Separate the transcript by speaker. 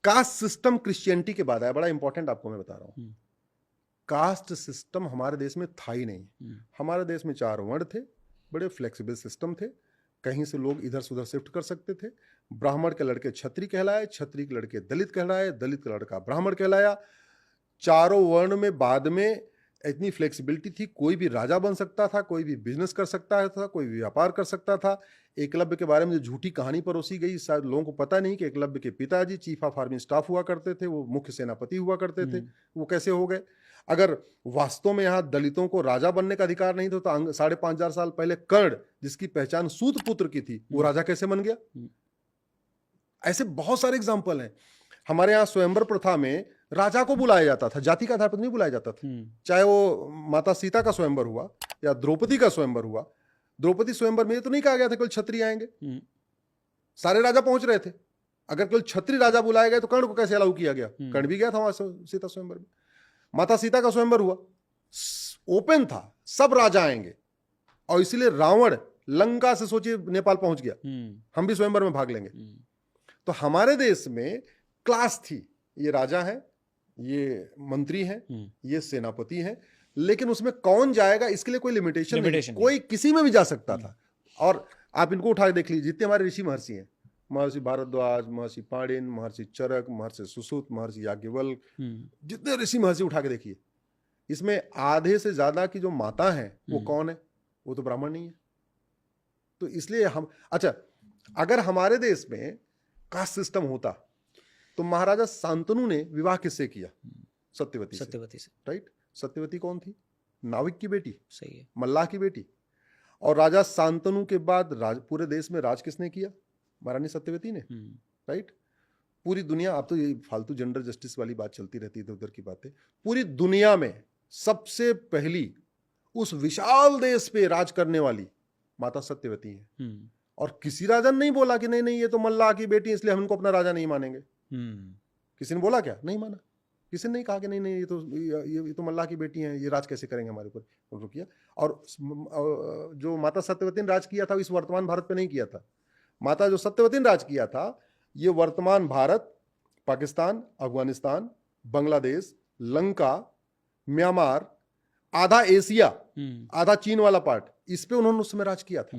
Speaker 1: Caste system Christianity के बाद आया, बड़ा इंपॉर्टेंट आपको मैं बता रहा हूं। कास्ट सिस्टम हमारे देश में था ही नहीं। हमारे देश में 4 वर्ण थे, बड़े फ्लेक्सिबल सिस्टम थे, कहीं से लोग इधर से उधर शिफ्ट कर सकते थे। ब्राह्मण के लड़के क्षत्रिय कहलाए, क्षत्रिय के लड़के दलित कहलाए, दलित का लड़का ब्राह्मण कहलाया। चारों वर्ण में बाद में इतनी फ्लेक्सिबिलिटी थी, कोई भी राजा बन सकता था, कोई भी बिजनेस कर सकता था, कोई भी व्यापार कर सकता था। एकलव्य के बारे में जो झूठी कहानी परोसी गई, शायद लोगों को पता नहीं कि एकलव्य के पिताजी चीफ ऑफ आर्मी स्टाफ हुआ करते थे, वो मुख्य सेनापति हुआ करते थे। वो कैसे हो गए? अगर वास्तव में यहाँ दलितों को राजा बनने का अधिकार नहीं था तो 5,500 साल पहले कर्ण, जिसकी पहचान सूत पुत्र की थी, वो राजा कैसे बन गया? ऐसे बहुत सारे एग्जाम्पल हैं। हमारे यहाँ स्वयंवर प्रथा में राजा को बुलाया जाता था, जाति का आधार पर नहीं बुलाया जाता था। चाहे वो माता सीता का स्वयंवर हुआ या द्रौपदी का स्वयंवर हुआ। द्रौपदी स्वयंवर में तो नहीं कहा गया था केवल क्षत्रिय आएंगे, सारे राजा पहुंच रहे थे। अगर केवल क्षत्रिय राजा बुलाए गए तो कर्ण को कैसे अलाउ किया गया? कर्ण भी गया था वहां सीता स्वयंवर में। माता सीता का स्वयंवर हुआ, ओपन था, सब राजा आएंगे, और इसीलिए रावण लंका से सोचिए नेपाल पहुंच गया, हम भी स्वयंवर में भाग लेंगे। तो हमारे देश में क्लास थी, ये राजा है, ये मंत्री हैं, ये सेनापति हैं, लेकिन उसमें कौन जाएगा इसके लिए कोई लिमिटेशन नहीं, कोई किसी में भी जा सकता था। और आप इनको उठा के देख लीजिए, जितने हमारे ऋषि महर्षि हैं, महर्षि भारद्वाज, महर्षि पाणिन, महर्षि चरक, महर्षि सुश्रुत, महर्षि याज्ञवल्क्य, जितने ऋषि महर्षि उठा के देखिए, इसमें आधे से ज्यादा की जो माता है वो कौन है? वो तो ब्राह्मण नहीं है। तो इसलिए हम, अच्छा, अगर हमारे देश में कास्ट सिस्टम होता तो महाराजा शांतनु ने विवाह किससे किया? सत्यवती से, राइट? सत्यवती कौन थी? नाविक की बेटी, सही है, मल्लाह की बेटी। और राजा शांतनु के बाद पूरे देश में राज किसने किया? महारानी सत्यवती ने, राइट? पूरी दुनिया, अब तो ये फालतू जेंडर जस्टिस वाली बात चलती रहती है, उधर की बातें। पूरी दुनिया में सबसे पहली उस विशाल देश पे राज करने वाली माता सत्यवती है। और किसी राजा ने नहीं बोला कि नहीं नहीं ये तो मल्लाह की बेटी है इसलिए हम इनको अपना राजा नहीं मानेंगे। किसी ने बोला क्या? नहीं माना। किसी ने नहीं कहा कि नहीं नहीं ये तो मल्लाह की बेटी है, ये राज कैसे करेंगे हमारे ऊपर, किया। और जो माता सत्यवती ने राज किया था इस वर्तमान भारत पे नहीं किया था। माता जो सत्यवती ने राज किया था ये वर्तमान भारत, पाकिस्तान, अफगानिस्तान, बांग्लादेश, लंका, म्यांमार, आधा एशिया, आधा चीन वाला पार्ट, इस पे उन्होंने उस समय राज किया था।